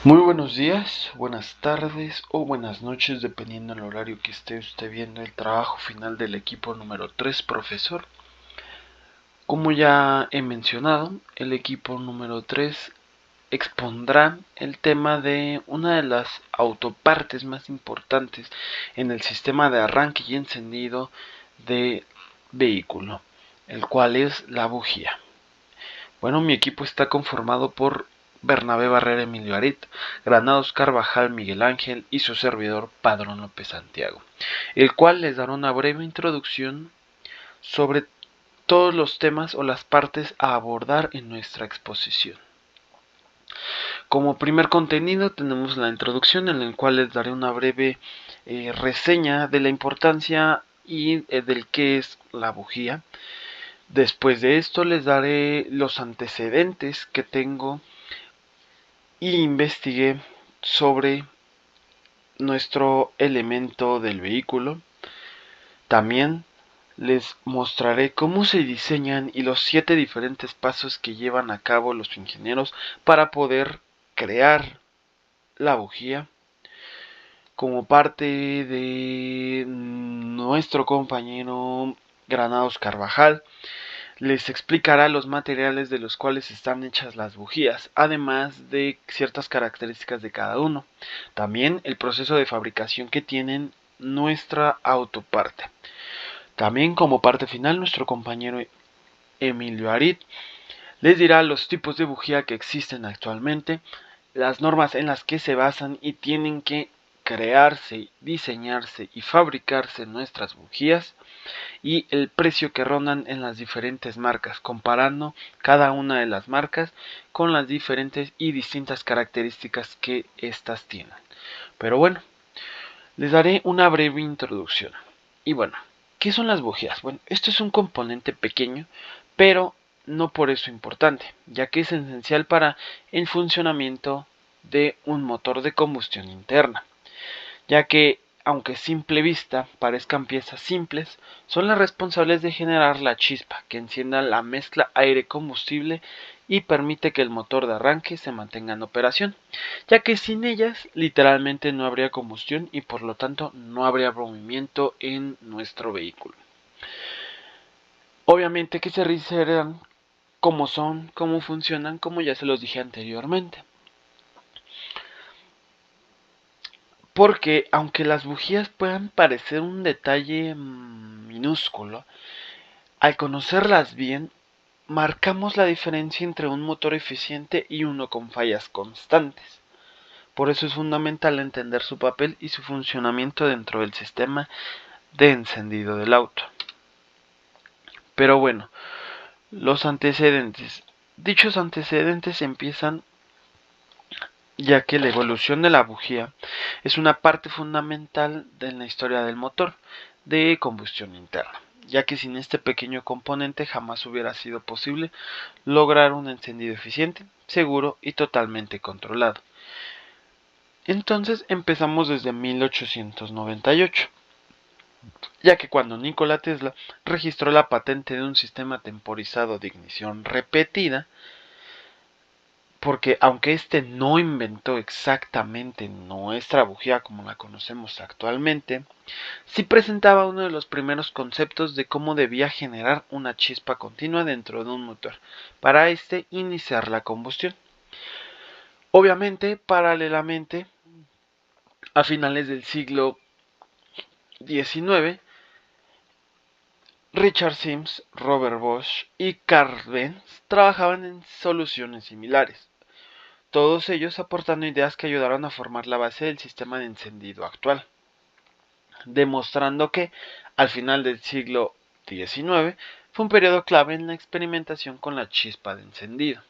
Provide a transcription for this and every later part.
Muy buenos días, buenas tardes o buenas noches, dependiendo del horario que esté usted viendo el trabajo final del equipo número 3, profesor. Como ya he mencionado, el equipo número 3 expondrá el tema de una de las autopartes más importantes en el sistema de arranque y encendido de vehículo, el cual es la bujía. Bueno, mi equipo está conformado por Bernabé Barrera Emilio Arit, Granados Carvajal Miguel Ángel y su servidor Padrón López Santiago, el cual les dará una breve introducción sobre todos los temas o las partes a abordar en nuestra exposición. Como primer contenido tenemos la introducción en la cual les daré una breve reseña de la importancia y del qué es la bujía. Después de esto les daré los antecedentes que tengo y investigué sobre nuestro elemento del vehículo. También les mostraré cómo se diseñan y los 7 diferentes pasos que llevan a cabo los ingenieros para poder crear la bujía. Como parte de nuestro compañero Granados Carvajal, les explicará los materiales de los cuales están hechas las bujías, además de ciertas características de cada uno. También el proceso de fabricación que tienen nuestra autoparte. También como parte final nuestro compañero Emilio Arit les dirá los tipos de bujía que existen actualmente, las normas en las que se basan y tienen que crearse, diseñarse y fabricarse nuestras bujías, y el precio que rondan en las diferentes marcas, comparando cada una de las marcas con las diferentes y distintas características que éstas tienen. Pero bueno, les daré una breve introducción. Y bueno, ¿qué son las bujías? Bueno, esto es un componente pequeño, pero no por eso importante, ya que es esencial para el funcionamiento de un motor de combustión interna, ya que aunque a simple vista parezcan piezas simples, son las responsables de generar la chispa que encienda la mezcla aire-combustible y permite que el motor de arranque se mantenga en operación, ya que sin ellas literalmente no habría combustión y por lo tanto no habría movimiento en nuestro vehículo. Obviamente que se revisarán cómo son, cómo funcionan, como ya se los dije anteriormente. Porque aunque las bujías puedan parecer un detalle minúsculo, al conocerlas bien, marcamos la diferencia entre un motor eficiente y uno con fallas constantes. Por eso es fundamental entender su papel y su funcionamiento dentro del sistema de encendido del auto. Pero bueno, los antecedentes. Dichos antecedentes empiezan ya que la evolución de la bujía es una parte fundamental de la historia del motor de combustión interna, ya que sin este pequeño componente jamás hubiera sido posible lograr un encendido eficiente, seguro y totalmente controlado. Entonces empezamos desde 1898, ya que cuando Nikola Tesla registró la patente de un sistema temporizado de ignición repetida, porque aunque este no inventó exactamente nuestra bujía como la conocemos actualmente, sí presentaba uno de los primeros conceptos de cómo debía generar una chispa continua dentro de un motor, para iniciar la combustión. Obviamente, paralelamente, a finales del siglo XIX, Richard Sims, Robert Bosch y Carl Benz trabajaban en soluciones similares, todos ellos aportando ideas que ayudaron a formar la base del sistema de encendido actual, demostrando que, al final del siglo XIX, fue un periodo clave en la experimentación con la chispa de encendido.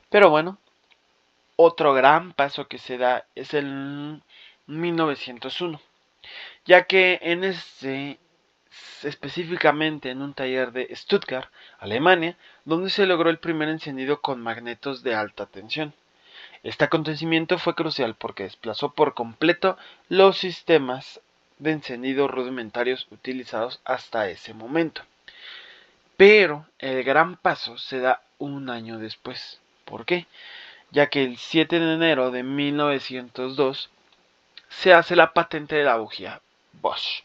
Pero bueno, otro gran paso que se da es el 1901, ya que específicamente en un taller de Stuttgart, Alemania, donde se logró el primer encendido con magnetos de alta tensión. Este acontecimiento fue crucial porque desplazó por completo los sistemas de encendido rudimentarios utilizados hasta ese momento. Pero el gran paso se da un año después. ¿Por qué? ya que el 7 de enero de 1902 se hace la patente de la bujía Bosch.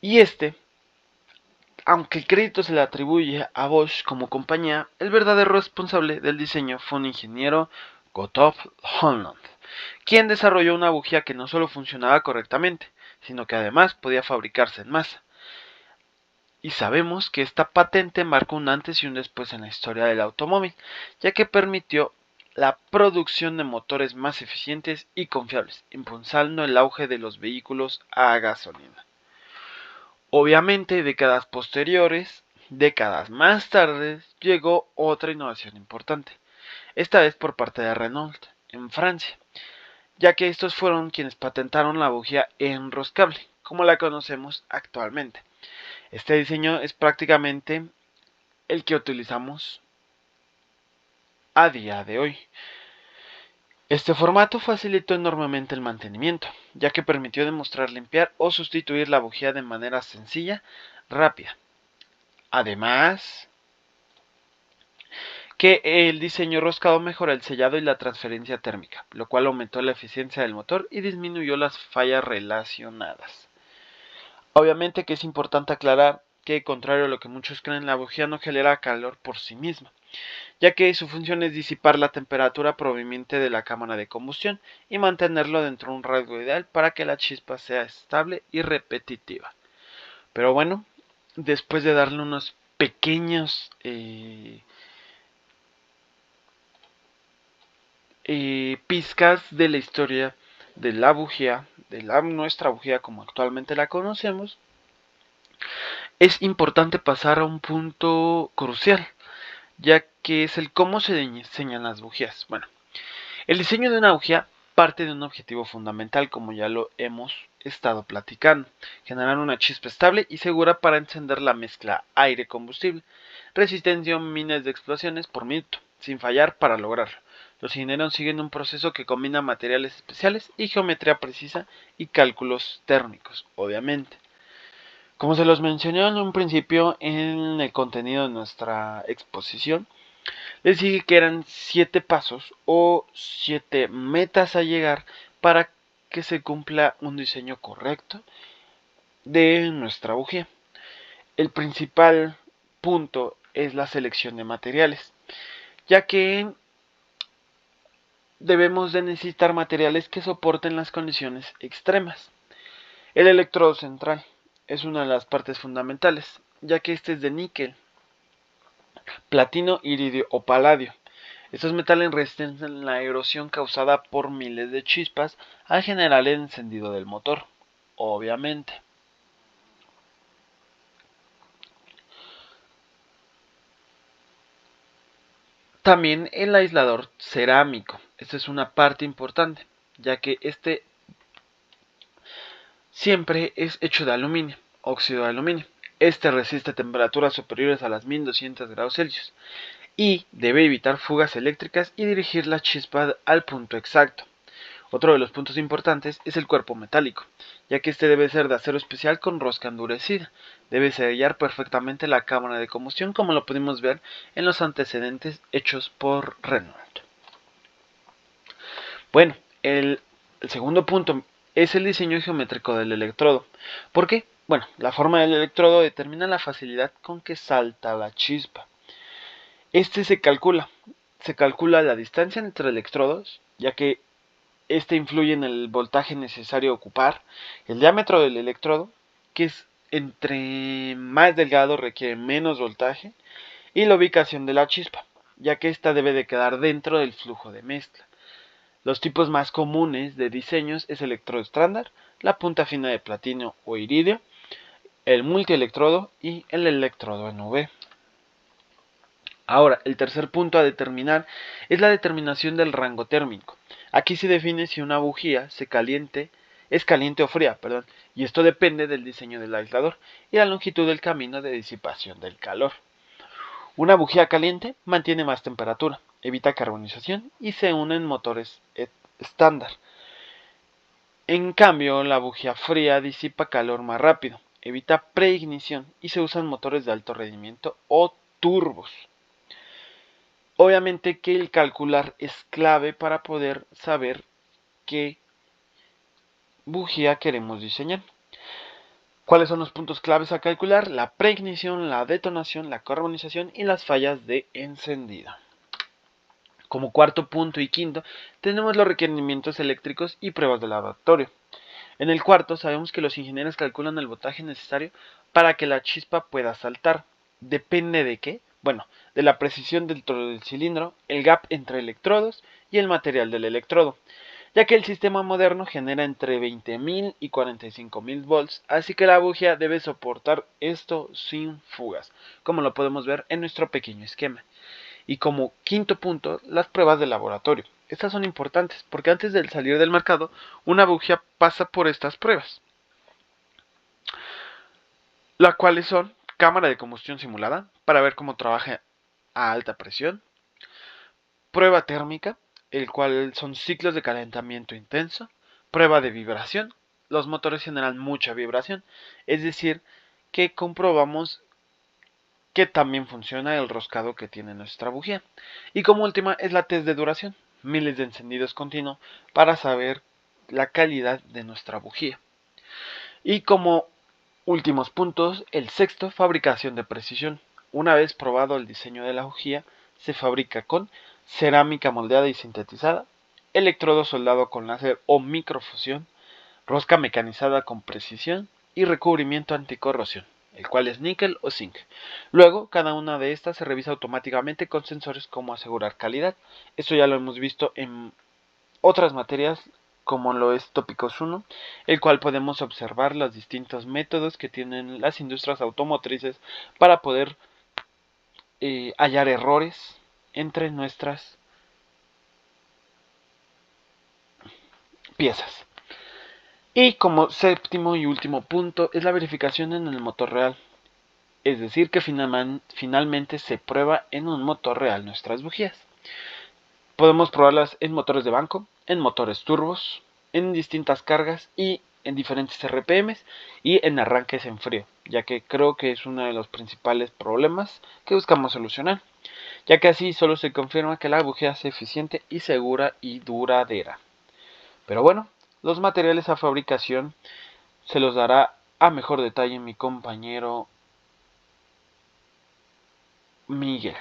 Y aunque el crédito se le atribuye a Bosch como compañía, el verdadero responsable del diseño fue un ingeniero, Gottlob Holland, quien desarrolló una bujía que no solo funcionaba correctamente, sino que además podía fabricarse en masa. Y sabemos que esta patente marcó un antes y un después en la historia del automóvil, ya que permitió la producción de motores más eficientes y confiables, impulsando el auge de los vehículos a gasolina. Obviamente, décadas más tarde, llegó otra innovación importante, esta vez por parte de Renault, en Francia, ya que estos fueron quienes patentaron la bujía enroscable, como la conocemos actualmente. Este diseño es prácticamente el que utilizamos a día de hoy. Este formato facilitó enormemente el mantenimiento, ya que permitió demostrar limpiar o sustituir la bujía de manera sencilla, rápida. Además, que el diseño roscado mejora el sellado y la transferencia térmica, lo cual aumentó la eficiencia del motor y disminuyó las fallas relacionadas. Obviamente que es importante aclarar que, contrario a lo que muchos creen, la bujía no genera calor por sí misma, ya que su función es disipar la temperatura proveniente de la cámara de combustión y mantenerlo dentro de un rango ideal para que la chispa sea estable y repetitiva. Pero bueno, después de darle unos pequeños pizcas de la historia de la bujía, nuestra bujía como actualmente la conocemos, es importante pasar a un punto crucial, ya que es el cómo se diseñan las bujías. Bueno, el diseño de una bujía parte de un objetivo fundamental, como ya lo hemos estado platicando: generar una chispa estable y segura para encender la mezcla aire-combustible, resistencia a miles de explosiones por minuto, sin fallar para lograrlo. Los ingenieros siguen un proceso que combina materiales especiales y geometría precisa y cálculos térmicos, obviamente. Como se los mencioné en un principio en el contenido de nuestra exposición, les dije que eran 7 pasos o 7 metas a llegar para que se cumpla un diseño correcto de nuestra bujía. El principal punto es la selección de materiales, ya que debemos de necesitar materiales que soporten las condiciones extremas. El electrodo central es una de las partes fundamentales, ya que este es de níquel, platino, iridio o paladio. Estos metales resisten la erosión causada por miles de chispas al generar el encendido del motor, obviamente. También el aislador cerámico. Esta es una parte importante, ya que este siempre es hecho de aluminio, óxido de aluminio. Este resiste temperaturas superiores a las 1200 grados Celsius y debe evitar fugas eléctricas y dirigir la chispa al punto exacto. Otro de los puntos importantes es el cuerpo metálico, ya que este debe ser de acero especial con rosca endurecida. Debe sellar perfectamente la cámara de combustión, como lo pudimos ver en los antecedentes hechos por Renault. Bueno, el segundo punto es el diseño geométrico del electrodo. ¿Por qué? Bueno, la forma del electrodo determina la facilidad con que salta la chispa. Se calcula la distancia entre electrodos, ya que este influye en el voltaje necesario a ocupar, el diámetro del electrodo, que es entre más delgado requiere menos voltaje, y la ubicación de la chispa, ya que ésta debe de quedar dentro del flujo de mezcla. Los tipos más comunes de diseños es el electrodo estándar, la punta fina de platino o iridio, el multielectrodo y el electrodo en V. Ahora, el tercer punto a determinar es la determinación del rango térmico. Aquí se define si una bujía es caliente o fría, y esto depende del diseño del aislador y la longitud del camino de disipación del calor. Una bujía caliente mantiene más temperatura, evita carbonización y se une en motores estándar. En cambio, la bujía fría disipa calor más rápido, evita preignición y se usan motores de alto rendimiento o turbos. Obviamente que el calcular es clave para poder saber qué bujía queremos diseñar. ¿Cuáles son los puntos claves a calcular? La preignición, la detonación, la carbonización y las fallas de encendida. Como cuarto punto y quinto, tenemos los requerimientos eléctricos y pruebas de laboratorio. En el cuarto, sabemos que los ingenieros calculan el voltaje necesario para que la chispa pueda saltar. ¿Depende de qué? Bueno, de la precisión dentro del cilindro, el gap entre electrodos y el material del electrodo, ya que el sistema moderno genera entre 20.000 y 45.000 volts, así que la bujía debe soportar esto sin fugas, como lo podemos ver en nuestro pequeño esquema. Y como quinto punto, las pruebas de laboratorio. Estas son importantes porque antes de salir del mercado, una bujía pasa por estas pruebas, las cuales son cámara de combustión simulada para ver cómo trabaja a alta presión, prueba térmica, el cual son ciclos de calentamiento intenso, prueba de vibración, los motores generan mucha vibración, es decir, que comprobamos que también funciona el roscado que tiene nuestra bujía. Y como última es la test de duración, miles de encendidos continuos para saber la calidad de nuestra bujía. Y como últimos puntos, el sexto, fabricación de precisión. Una vez probado el diseño de la bujía, se fabrica con cerámica moldeada y sintetizada, electrodo soldado con láser o microfusión, rosca mecanizada con precisión y recubrimiento anticorrosión, el cual es níquel o zinc. Luego, cada una de estas se revisa automáticamente con sensores como asegurar calidad. Esto ya lo hemos visto en otras materias como lo es Tópicos 1, el cual podemos observar los distintos métodos que tienen las industrias automotrices para poder hallar errores entre nuestras piezas. Y como séptimo y último punto es la verificación en el motor real. Es decir, que finalmente se prueba en un motor real nuestras bujías. Podemos probarlas en motores de banco, en motores turbos, en distintas cargas y en diferentes RPMs y en arranques en frío, ya que creo que es uno de los principales problemas que buscamos solucionar, ya que así solo se confirma que la bujía es eficiente y segura y duradera. Pero bueno, los materiales a fabricación se los dará a mejor detalle mi compañero Miguel.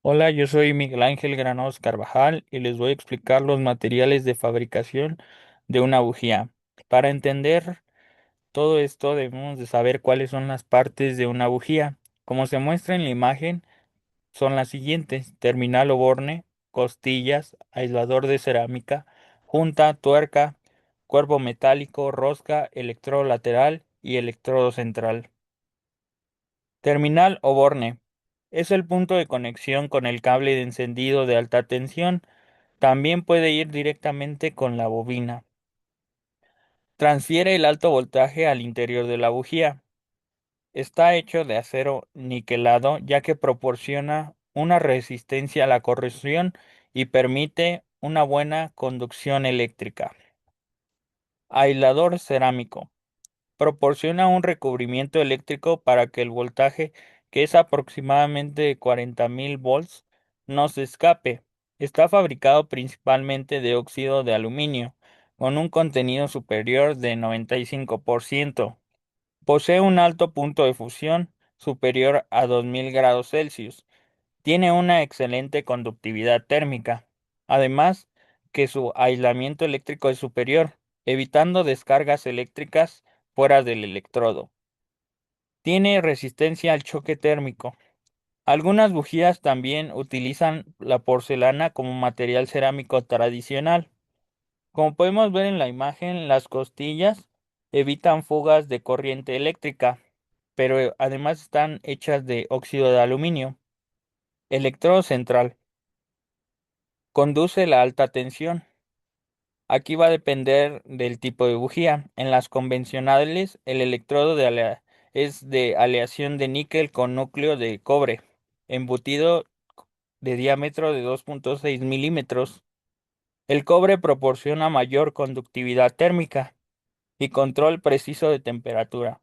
Hola, yo soy Miguel Ángel Granados Carvajal y les voy a explicar los materiales de fabricación de una bujía. Para entender todo esto debemos de saber cuáles son las partes de una bujía. Como se muestra en la imagen, son las siguientes: terminal o borne, costillas, aislador de cerámica, junta, tuerca, cuerpo metálico, rosca, electrodo lateral y electrodo central. Terminal o borne es el punto de conexión con el cable de encendido de alta tensión. También puede ir directamente con la bobina. Transfiere el alto voltaje al interior de la bujía. Está hecho de acero niquelado ya que proporciona una resistencia a la corrosión y permite una buena conducción eléctrica. Aislador cerámico. Proporciona un recubrimiento eléctrico para que el voltaje, que es aproximadamente de 40.000 volts, no se escape. Está fabricado principalmente de óxido de aluminio, con un contenido superior de 95%. Posee un alto punto de fusión superior a 2000 grados Celsius. Tiene una excelente conductividad térmica. Además, que su aislamiento eléctrico es superior, evitando descargas eléctricas fuera del electrodo. Tiene resistencia al choque térmico. Algunas bujías también utilizan la porcelana como material cerámico tradicional. Como podemos ver en la imagen, las costillas evitan fugas de corriente eléctrica, pero además están hechas de óxido de aluminio. Electrodo central. Conduce la alta tensión. Aquí va a depender del tipo de bujía. En las convencionales, el electrodo es de aleación de níquel con núcleo de cobre, embutido de diámetro de 2.6 milímetros. El cobre proporciona mayor conductividad térmica y control preciso de temperatura.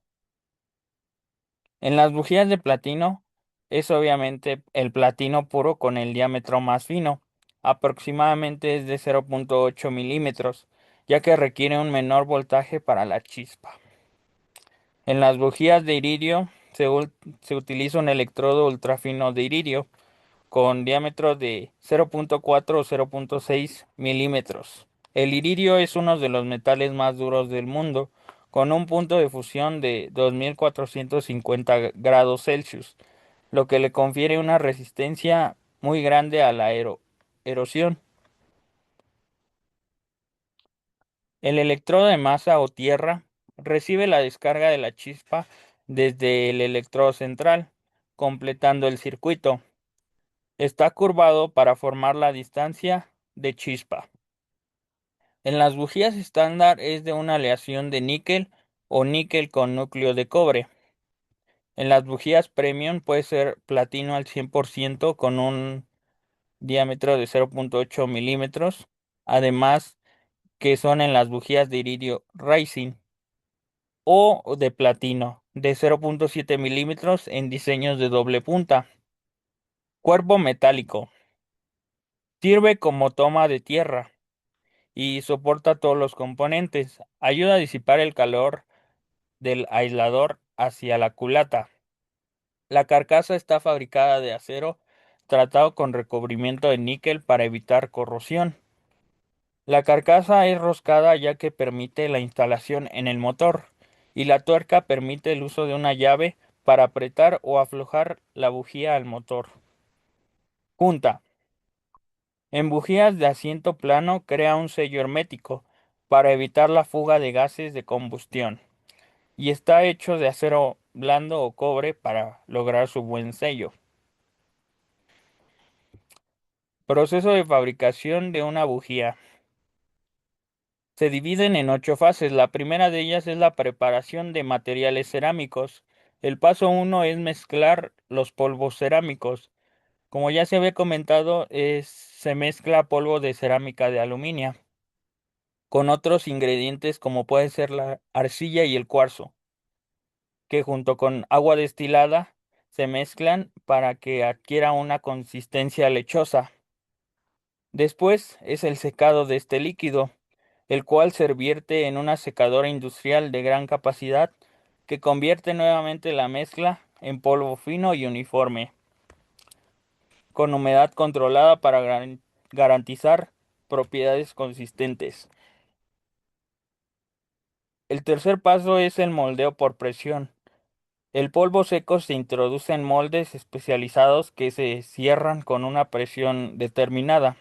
En las bujías de platino es obviamente el platino puro con el diámetro más fino, aproximadamente es de 0.8 milímetros, ya que requiere un menor voltaje para la chispa. En las bujías de iridio se utiliza un electrodo ultrafino de iridio con diámetro de 0.4 o 0.6 milímetros. El iridio es uno de los metales más duros del mundo, con un punto de fusión de 2450 grados Celsius, lo que le confiere una resistencia muy grande a la erosión. El electrodo de masa o tierra recibe la descarga de la chispa desde el electrodo central, completando el circuito. Está curvado para formar la distancia de chispa. En las bujías estándar es de una aleación de níquel o níquel con núcleo de cobre. En las bujías premium puede ser platino al 100% con un diámetro de 0.8 milímetros. Además que son en las bujías de iridio Rising o de platino de 0.7 milímetros en diseños de doble punta. Cuerpo metálico. Sirve como toma de tierra y soporta todos los componentes. Ayuda a disipar el calor del aislador hacia la culata. La carcasa está fabricada de acero tratado con recubrimiento de níquel para evitar corrosión. La carcasa es roscada ya que permite la instalación en el motor, y la tuerca permite el uso de una llave para apretar o aflojar la bujía al motor. Junta. En bujías de asiento plano crea un sello hermético para evitar la fuga de gases de combustión, y está hecho de acero blando o cobre para lograr su buen sello. Proceso de fabricación de una bujía. Se dividen en 8 fases. La primera de ellas es la preparación de materiales cerámicos. El paso 1 es mezclar los polvos cerámicos. Como ya se había comentado, se mezcla polvo de cerámica de aluminio con otros ingredientes como puede ser la arcilla y el cuarzo, que junto con agua destilada se mezclan para que adquiera una consistencia lechosa. Después es el secado de este líquido, el cual se vierte en una secadora industrial de gran capacidad que convierte nuevamente la mezcla en polvo fino y uniforme, con humedad controlada para garantizar propiedades consistentes. El tercer paso es el moldeo por presión. El polvo seco se introduce en moldes especializados que se cierran con una presión determinada.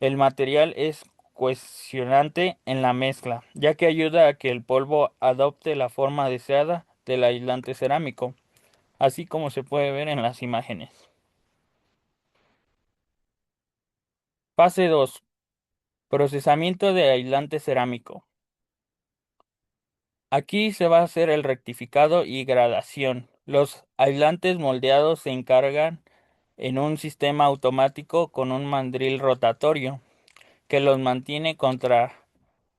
El material es cohesionante en la mezcla, ya que ayuda a que el polvo adopte la forma deseada del aislante cerámico, así como se puede ver en las imágenes. Fase 2. Procesamiento de aislante cerámico. Aquí se va a hacer el rectificado y gradación. Los aislantes moldeados se encargan en un sistema automático con un mandril rotatorio que los mantiene contra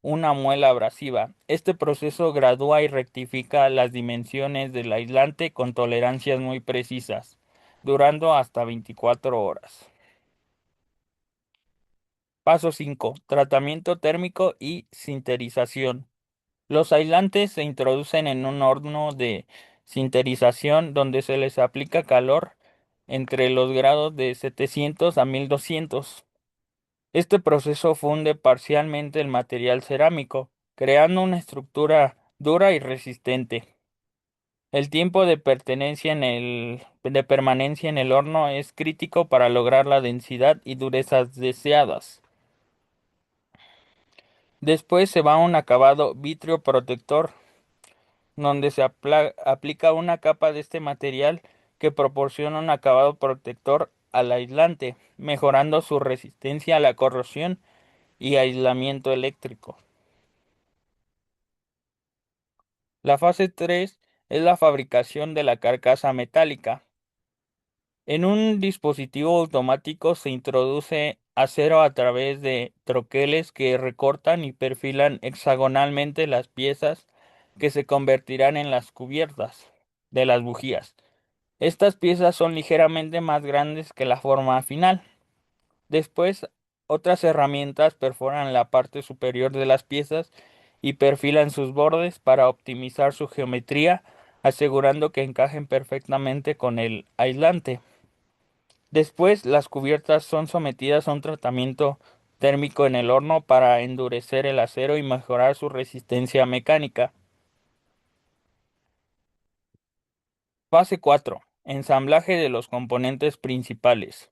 una muela abrasiva. Este proceso gradúa y rectifica las dimensiones del aislante con tolerancias muy precisas, durando hasta 24 horas. Paso 5. Tratamiento térmico y sinterización. Los aislantes se introducen en un horno de sinterización donde se les aplica calor entre los grados de 700 a 1200. Este proceso funde parcialmente el material cerámico, creando una estructura dura y resistente. El tiempo de permanencia en el horno es crítico para lograr la densidad y durezas deseadas. Después se va a un acabado vitrio protector, donde se aplica una capa de este material que proporciona un acabado protector al aislante, mejorando su resistencia a la corrosión y aislamiento eléctrico. La fase 3 es la fabricación de la carcasa metálica. En un dispositivo automático se introduce acero a través de troqueles que recortan y perfilan hexagonalmente las piezas que se convertirán en las cubiertas de las bujías. Estas piezas son ligeramente más grandes que la forma final. Después, otras herramientas perforan la parte superior de las piezas y perfilan sus bordes para optimizar su geometría, asegurando que encajen perfectamente con el aislante. Después, las cubiertas son sometidas a un tratamiento térmico en el horno para endurecer el acero y mejorar su resistencia mecánica. Fase 4. Ensamblaje de los componentes principales.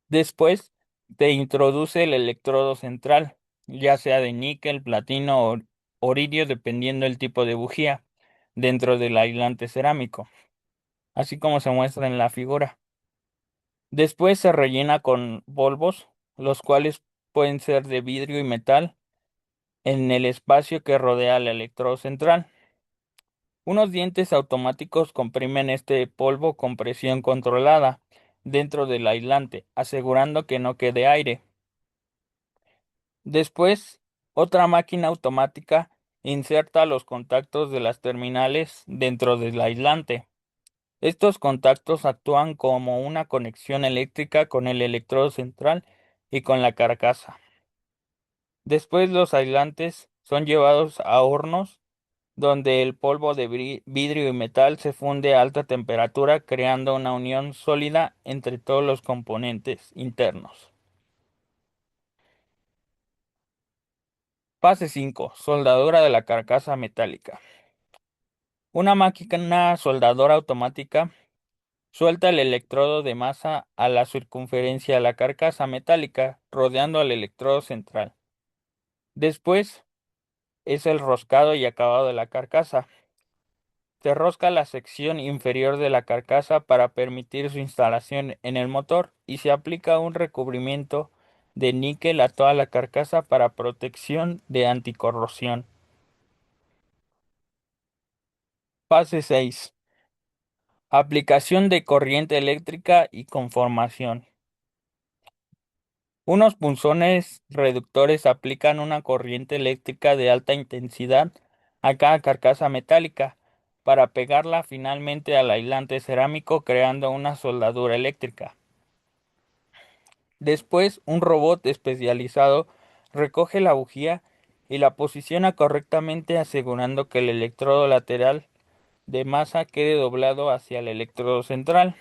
Después, te introduce el electrodo central, ya sea de níquel, platino o iridio, dependiendo del tipo de bujía, dentro del aislante cerámico, así como se muestra en la figura. Después se rellena con polvos, los cuales pueden ser de vidrio y metal, en el espacio que rodea el electrodo central. Unos dientes automáticos comprimen este polvo con presión controlada dentro del aislante, asegurando que no quede aire. Después, otra máquina automática inserta los contactos de las terminales dentro del aislante. Estos contactos actúan como una conexión eléctrica con el electrodo central y con la carcasa. Después los aislantes son llevados a hornos donde el polvo de vidrio y metal se funde a alta temperatura, creando una unión sólida entre todos los componentes internos. Fase 5. Soldadura de la carcasa metálica. Una máquina soldadora automática suelta el electrodo de masa a la circunferencia de la carcasa metálica, rodeando al electrodo central. Después es el roscado y acabado de la carcasa. Se rosca la sección inferior de la carcasa para permitir su instalación en el motor y se aplica un recubrimiento de níquel a toda la carcasa para protección de anticorrosión. Fase 6. Aplicación de corriente eléctrica y conformación. Unos punzones reductores aplican una corriente eléctrica de alta intensidad a cada carcasa metálica para pegarla finalmente al aislante cerámico, creando una soldadura eléctrica. Después, un robot especializado recoge la bujía y la posiciona correctamente, asegurando que el electrodo lateral de masa quede doblado hacia el electrodo central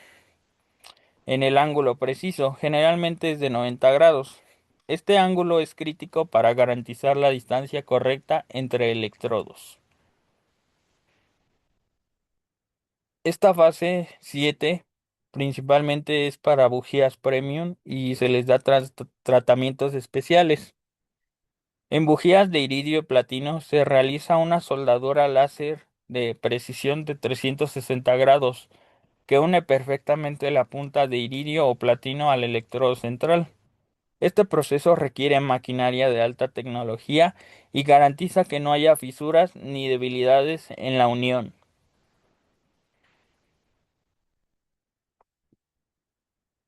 en el ángulo preciso, generalmente es de 90 grados. Este ángulo es crítico para garantizar la distancia correcta entre electrodos. Esta fase 7 principalmente es para bujías premium y se les da tratamientos especiales. En bujías de iridio y platino se realiza una soldadura láser de precisión de 360 grados que une perfectamente la punta de iridio o platino al electrodo central. Este proceso requiere maquinaria de alta tecnología y garantiza que no haya fisuras ni debilidades en la unión.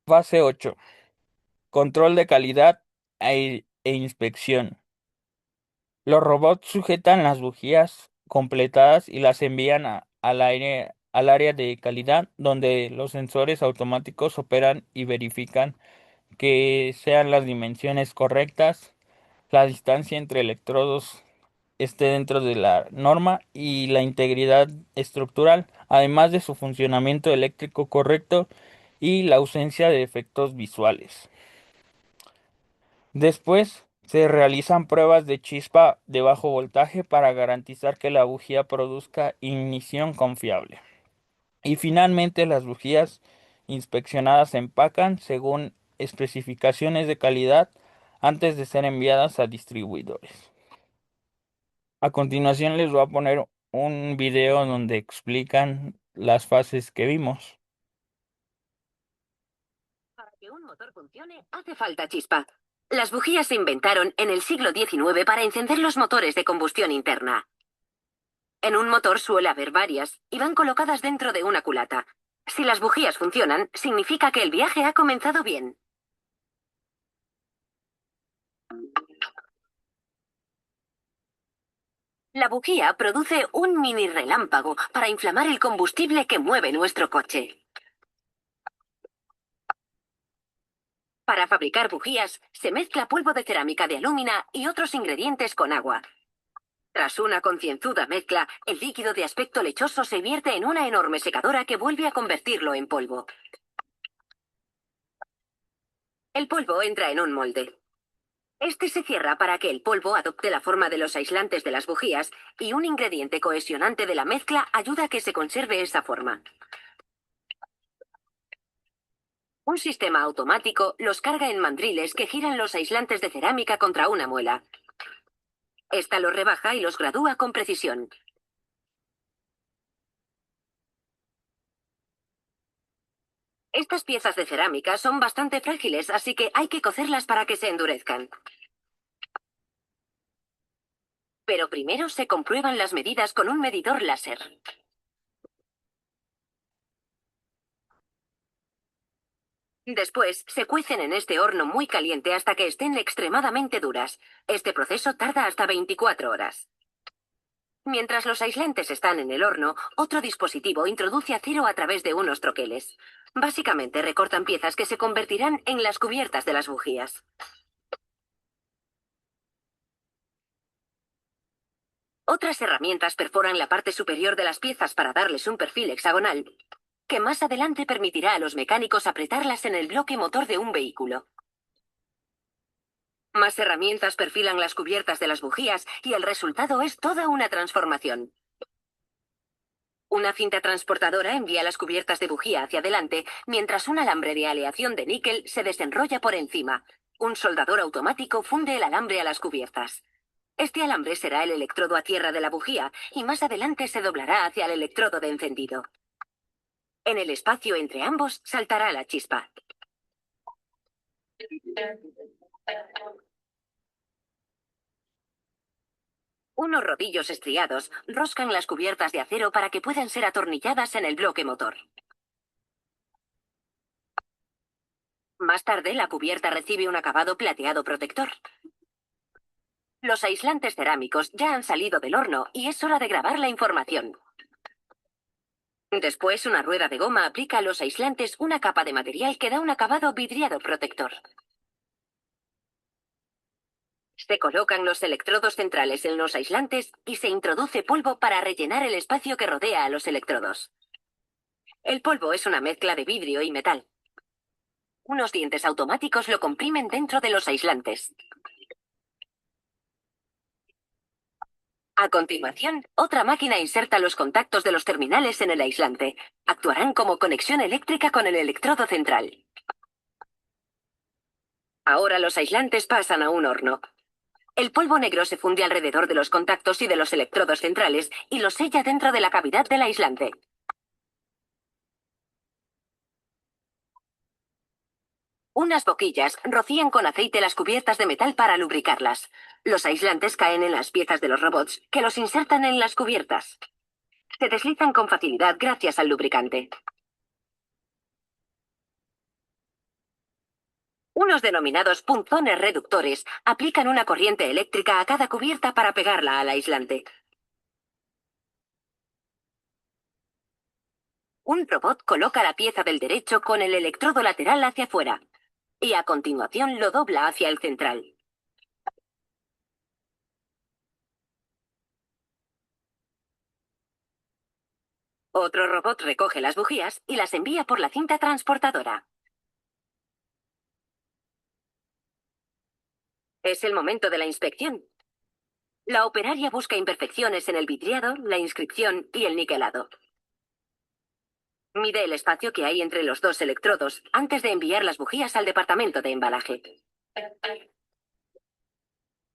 Fase 8. Control de calidad e inspección. Los robots sujetan las bujías completadas y las envían al área de calidad, donde los sensores automáticos operan y verifican que sean las dimensiones correctas, la distancia entre electrodos esté dentro de la norma y la integridad estructural, además de su funcionamiento eléctrico correcto y la ausencia de efectos visuales. Después se realizan pruebas de chispa de bajo voltaje para garantizar que la bujía produzca ignición confiable. Y finalmente las bujías inspeccionadas se empacan según especificaciones de calidad antes de ser enviadas a distribuidores. A continuación les voy a poner un video donde explican las fases que vimos. Para que un motor funcione, hace falta chispa. Las bujías se inventaron en el siglo XIX para encender los motores de combustión interna. En un motor suele haber varias y van colocadas dentro de una culata. Si las bujías funcionan, significa que el viaje ha comenzado bien. La bujía produce un mini relámpago para inflamar el combustible que mueve nuestro coche. Para fabricar bujías, se mezcla polvo de cerámica de alúmina y otros ingredientes con agua. Tras una concienzuda mezcla, el líquido de aspecto lechoso se vierte en una enorme secadora que vuelve a convertirlo en polvo. El polvo entra en un molde. Este se cierra para que el polvo adopte la forma de los aislantes de las bujías y un ingrediente cohesionante de la mezcla ayuda a que se conserve esa forma. Un sistema automático los carga en mandriles que giran los aislantes de cerámica contra una muela. Esta los rebaja y los gradúa con precisión. Estas piezas de cerámica son bastante frágiles, así que hay que cocerlas para que se endurezcan. Pero primero se comprueban las medidas con un medidor láser. Después, se cuecen en este horno muy caliente hasta que estén extremadamente duras. Este proceso tarda hasta 24 horas. Mientras los aislantes están en el horno, otro dispositivo introduce acero a través de unos troqueles. Básicamente recortan piezas que se convertirán en las cubiertas de las bujías. Otras herramientas perforan la parte superior de las piezas para darles un perfil hexagonal, que más adelante permitirá a los mecánicos apretarlas en el bloque motor de un vehículo. Más herramientas perfilan las cubiertas de las bujías y el resultado es toda una transformación. Una cinta transportadora envía las cubiertas de bujía hacia adelante, mientras un alambre de aleación de níquel se desenrolla por encima. Un soldador automático funde el alambre a las cubiertas. Este alambre será el electrodo a tierra de la bujía y más adelante se doblará hacia el electrodo de encendido. En el espacio entre ambos saltará la chispa. Unos rodillos estriados roscan las cubiertas de acero para que puedan ser atornilladas en el bloque motor. Más tarde, la cubierta recibe un acabado plateado protector. Los aislantes cerámicos ya han salido del horno y es hora de grabar la información. Después, una rueda de goma aplica a los aislantes una capa de material que da un acabado vidriado protector. Se colocan los electrodos centrales en los aislantes y se introduce polvo para rellenar el espacio que rodea a los electrodos. El polvo es una mezcla de vidrio y metal. Unos dientes automáticos lo comprimen dentro de los aislantes. A continuación, otra máquina inserta los contactos de los terminales en el aislante. Actuarán como conexión eléctrica con el electrodo central. Ahora los aislantes pasan a un horno. El polvo negro se funde alrededor de los contactos y de los electrodos centrales y los sella dentro de la cavidad del aislante. Unas boquillas rocían con aceite las cubiertas de metal para lubricarlas. Los aislantes caen en las piezas de los robots, que los insertan en las cubiertas. Se deslizan con facilidad gracias al lubricante. Unos denominados punzones reductores aplican una corriente eléctrica a cada cubierta para pegarla al aislante. Un robot coloca la pieza del derecho con el electrodo lateral hacia afuera y a continuación lo dobla hacia el central. Otro robot recoge las bujías y las envía por la cinta transportadora. Es el momento de la inspección. La operaria busca imperfecciones en el vidriado, la inscripción y el niquelado. Mide el espacio que hay entre los dos electrodos antes de enviar las bujías al departamento de embalaje.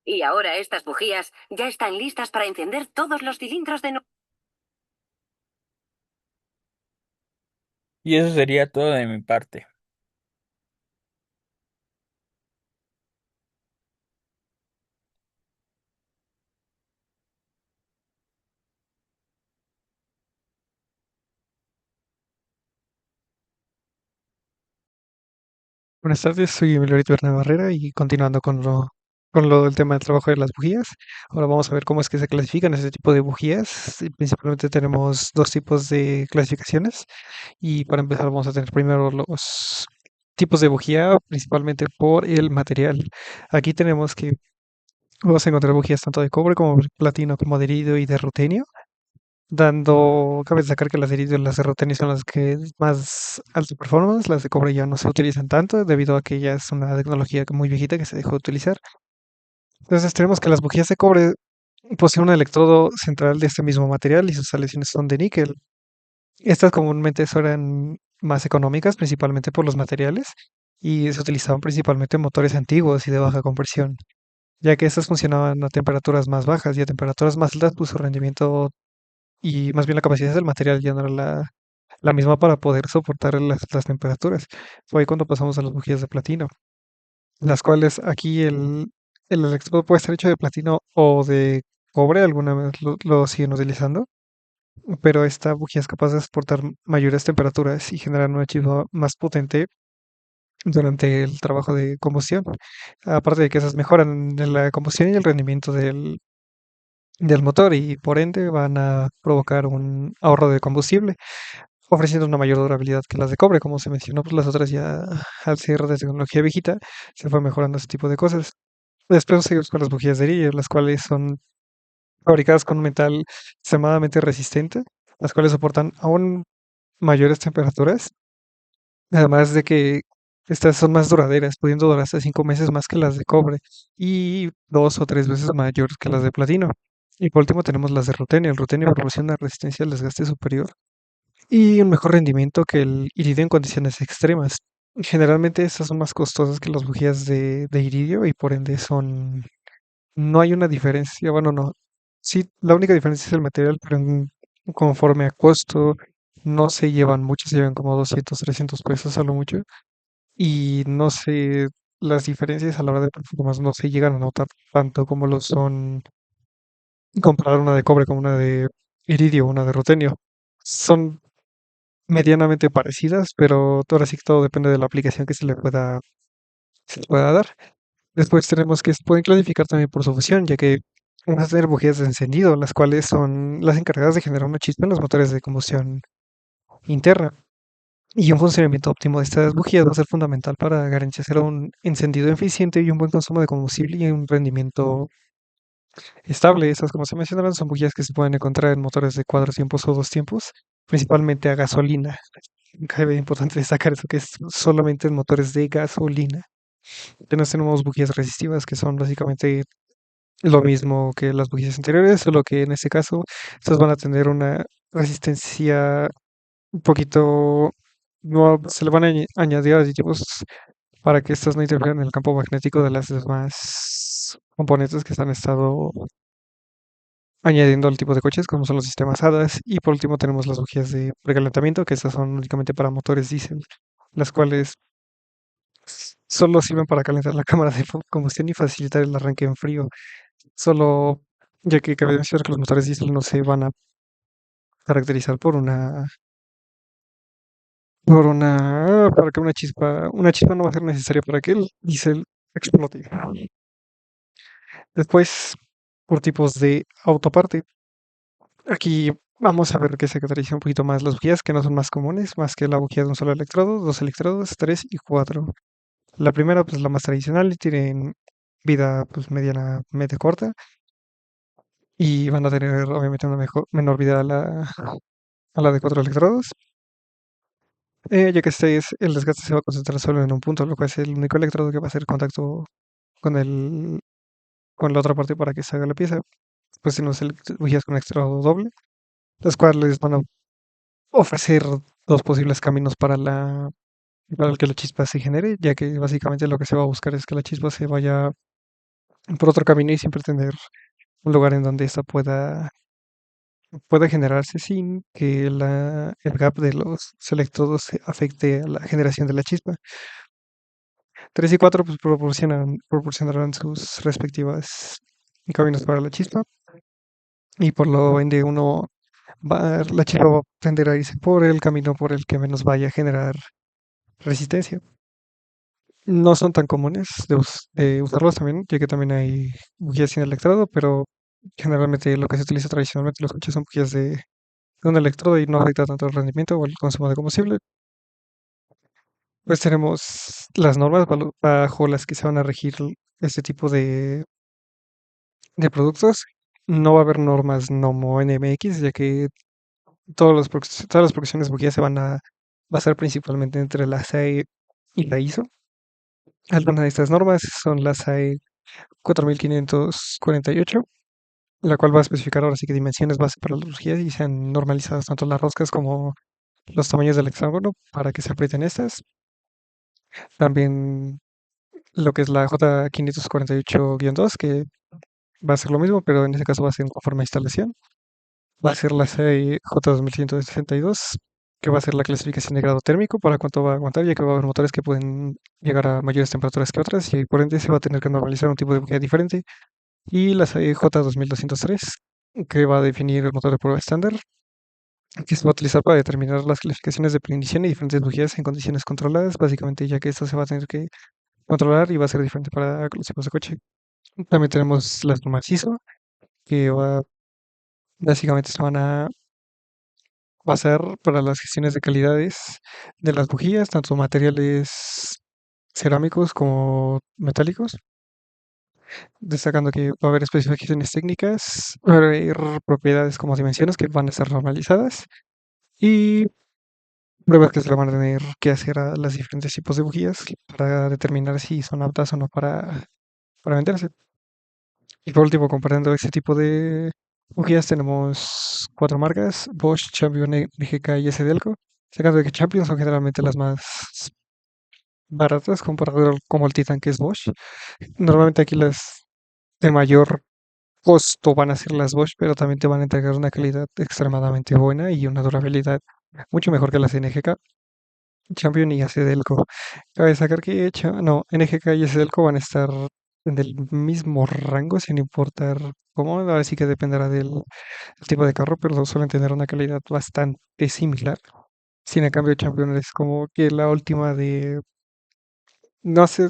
Y ahora estas bujías ya están listas para encender todos los cilindros de... Y eso sería todo de mi parte. Buenas tardes, soy Emilio Barrera y continuando con lo con lo del tema del trabajo de las bujías. Ahora vamos a ver cómo es que se clasifican ese tipo de bujías. Y principalmente tenemos dos tipos de clasificaciones. Y para empezar vamos a tener primero los tipos de bujía, principalmente por el material. Aquí tenemos que vamos a encontrar bujías tanto de cobre como de platino, como de iridio y de rutenio. Cabe destacar que las de iridio y las de rutenio son las que más alta performance, las de cobre ya no se utilizan tanto debido a que ya es una tecnología muy viejita que se dejó de utilizar. Entonces tenemos que las bujías de cobre poseen un electrodo central de este mismo material y sus aleaciones son de níquel. Estas comúnmente eran más económicas, principalmente por los materiales, y se utilizaban principalmente en motores antiguos y de baja compresión, ya que estas funcionaban a temperaturas más bajas y a temperaturas más altas, pues su rendimiento y más bien la capacidad del material ya no era la misma para poder soportar las temperaturas. Fue ahí cuando pasamos a las bujías de platino, las cuales aquí el electrodo puede estar hecho de platino o de cobre, alguna vez lo siguen utilizando, pero esta bujía es capaz de soportar mayores temperaturas y generar una chispa más potente durante el trabajo de combustión. Aparte de que esas mejoran la combustión y el rendimiento del motor y por ende van a provocar un ahorro de combustible, ofreciendo una mayor durabilidad que las de cobre. Como se mencionó, pues las otras ya al ser de tecnología viejita se fue mejorando ese tipo de cosas. Después seguimos con las bujías de iridio, las cuales son fabricadas con un metal extremadamente resistente, las cuales soportan aún mayores temperaturas, además de que estas son más duraderas, pudiendo durar hasta 5 meses más que las de cobre y 2 o 3 veces mayores que las de platino. Y por último tenemos las de rutenio. El rutenio proporciona resistencia al desgaste superior y un mejor rendimiento que el iridio en condiciones extremas. Generalmente estas son más costosas que las bujías de iridio y por ende no hay una diferencia, bueno, no. Sí, la única diferencia es el material, pero conforme a costo, no se llevan mucho, se llevan como 200, 300 pesos a lo mucho. Y no sé, las diferencias a la hora de performance no se llegan a notar tanto como lo son comparar una de cobre con una de iridio o una de rutenio. Son medianamente parecidas, pero ahora sí que todo depende de la aplicación que se le pueda dar. Después tenemos que se pueden clasificar también por su fusión, ya que vamos a tener bujías de encendido, las cuales son las encargadas de generar una chispa en los motores de combustión interna. Y un funcionamiento óptimo de estas bujías va a ser fundamental para garantizar un encendido eficiente y un buen consumo de combustible y un rendimiento estable. Estas, como se mencionaron, son bujías que se pueden encontrar en motores de 4 tiempos o 2 tiempos, principalmente a gasolina. Cabe importante destacar eso, que es solamente en motores de gasolina. Tenemos bujías resistivas, que son básicamente lo mismo que las bujías anteriores, solo que en este caso estas van a tener una resistencia un poquito, no, se le van a añadir aditivos para que estas no interfieran en el campo magnético de las demás componentes que se han estado añadiendo al tipo de coches, como son los sistemas HADAS. Y por último tenemos las bujías de precalentamiento, que estas son únicamente para motores diésel, las cuales solo sirven para calentar la cámara de combustión y facilitar el arranque en frío. Solo, ya que cabe mencionar que los motores diésel no se van a caracterizar para que una chispa no va a ser necesaria para que el diésel explote. Después, por tipos de autoparte. Aquí vamos a ver que se caracteriza un poquito más las bujías, que no son más comunes, más que la bujía de un solo electrodo, dos electrodos, tres y cuatro. La primera, pues la más tradicional, tienen vida pues medianamente corta y van a tener obviamente una menor vida a la de 4 electrodos, ya que el desgaste se va a concentrar solo en un punto, lo cual es el único electrodo que va a hacer contacto con con la otra parte para que se haga la pieza. Pues tenemos bujías con electrodo doble, las cuales van a ofrecer dos posibles caminos para el que la chispa se genere, ya que básicamente lo que se va a buscar es que la chispa se vaya por otro camino y siempre tener un lugar en donde esta pueda generarse sin que el gap de los electrodos afecte a la generación de la chispa. 3 y 4 pues, proporcionarán sus respectivas caminos para la chispa y por lo ende la chispa va a tender a irse por el camino por el que menos vaya a generar resistencia. no son tan comunes de usarlos también, ya que también hay bujías sin electrodo, pero generalmente lo que se utiliza tradicionalmente los coches son bujías de un electrodo y no afecta tanto el rendimiento o el consumo de combustible. Pues tenemos las normas bajo las que se van a regir este tipo de productos. No va a haber normas NOMO NMX, ya que todas las producciones de bujías se van a basar principalmente entre la SAE y la ISO. Algunas de estas normas son la SAE 4548, la cual va a especificar ahora sí que dimensiones base para las bujías y sean normalizadas tanto las roscas como los tamaños del hexágono para que se aprieten estas. También lo que es la J548-2, que va a ser lo mismo, pero en este caso va a ser en forma de instalación. Va a ser la serie J2162, que va a ser la clasificación de grado térmico para cuánto va a aguantar, ya que va a haber motores que pueden llegar a mayores temperaturas que otras y por ende se va a tener que normalizar un tipo de bujía diferente. Y la serie J2203, que va a definir el motor de prueba estándar, que se va a utilizar para determinar las clasificaciones de ignición y diferentes bujías en condiciones controladas, básicamente ya que esto se va a tener que controlar y va a ser diferente para los tipos de coche. También tenemos las normas ISO, que básicamente se van a basar para las gestiones de calidades de las bujías, tanto materiales cerámicos como metálicos, destacando que va a haber especificaciones técnicas, va a haber propiedades como dimensiones que van a estar normalizadas y pruebas que se le van a tener que hacer a los diferentes tipos de bujías para determinar si son aptas o no para venderse. Y por último, comparando este tipo de bujías, tenemos cuatro marcas: Bosch, Champion, NGK y SDelco. Sacando de que Champion son generalmente las más baratas comparado como el Titan que es Bosch. Normalmente aquí las de mayor costo van a ser las Bosch, pero también te van a entregar una calidad extremadamente buena y una durabilidad mucho mejor que las NGK, Champion y SDelco. Cabe destacar que no, NGK y SDelco van a estar en el mismo rango sin importar cómo, ahora sí que dependerá del tipo de carro, pero suelen tener una calidad bastante similar. Sin en cambio, Champion es como que la última de no sé,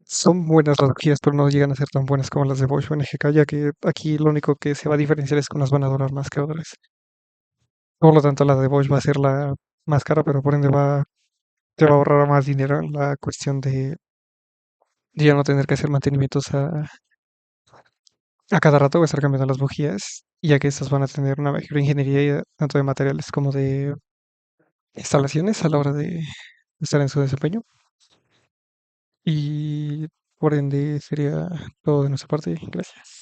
son buenas las guías, pero no llegan a ser tan buenas como las de Bosch o NGK, ya que aquí lo único que se va a diferenciar es que unas van a durar más que otras. Por lo tanto, la de Bosch va a ser la más cara, pero por ende te va a ahorrar más dinero en la cuestión de ya no tener que hacer mantenimientos a cada rato, o estar cambiando las bujías, ya que estas van a tener una mejor ingeniería tanto de materiales como de instalaciones a la hora de estar en su desempeño. Y por ende sería todo de nuestra parte. Gracias.